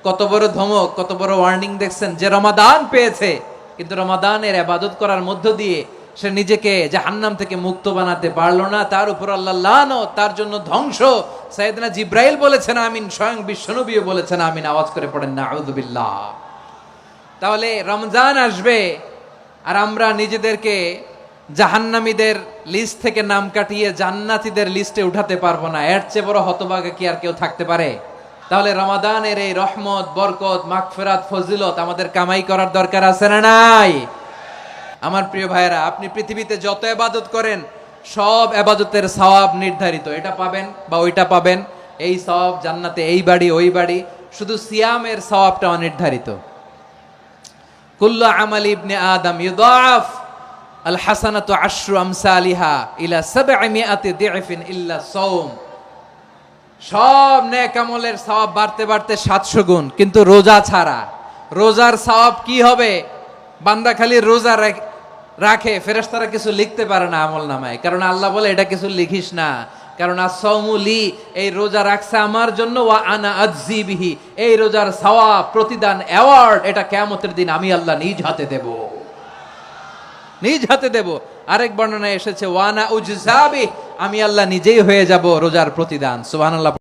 কত বড় ধমক, কত বড় ওয়ার্নিং দেখছেন, যে রমাদান পেয়েছে কিন্তু রমাদানের ইবাদত করার মধ্য দিয়ে সে নিজেকে জাহান্নাম থেকে মুক্ত বানাতে পারলো না, তার উপর আল্লাহ লানত, তার জন্য ধ্বংস। সাইয়েদনা জিব্রাইল বলেছেন আমিন, স্বয়ং বিশ্বনবীও বলেছেন আমিন। আওয়াজ করে পড়েন নাউযু বিল্লাহ। তাহলে রমজান আসবে আর আমরা নিজেদেরকে জাহান্নামীদের লিস্ট থেকে নাম কাটিয়ে জান্নাতীদের লিস্টে উঠাতে পারবো না। এর চেয়ে বড় হতভাগা কি আর কেউ থাকতে পারে? তাহলে রমাদানের এই রহমত, বরকত, মাগফিরাত, ফজিলত আমাদের কামাই করার দরকার আছে না নাই? আমার প্রিয় ভাইয়েরা, আপনি পৃথিবীতে যত ইবাদত করেন সব ইবাদতের সওয়াব নির্ধারিত। এটা পাবেন বা ওইটা পাবেন, এই সওয়াব জান্নাতে, এই বাড়ি ওই বাড়ি। শুধু সিয়ামের সওয়াবটা অনির্ধারিত। কুল্লু আমালি ইবনে আদম ইউদাফ আল হাসানাতু আশরু আমসালিহা ইলা 700 দি'ফিন ইল্লা সাওম। সব নেক আমলের সওয়াব বাড়তে বাড়তে 700 গুণ, কিন্তু রোজা ছাড়া। রোজার সওয়াব কি হবে? বান্দা খালি রোজা রাখে, ফেরেশতারা কিছু লিখতে পারে না আমল নামায়, কারণ আল্লাহ বলে এটা কিছু লিখিস না, কারণ as-সাওমু লি, এই রোজা রাখছে আমার জন্য, ওয়া আনা আজজি বিহি, এই রোজার সওয়াব, প্রতিদান, অ্যাওয়ার্ড এটা কিয়ামতের দিন আমি আল্লাহ নিজ হাতে দেব, নিজ হাতে দেব। আরেক বর্ণনায় এসেছে ওয়ানা উজজাবি, আমি আল্লাহ নিজেই হয়ে যাব রোজার প্রতিদান। সুবহানাল্লাহ।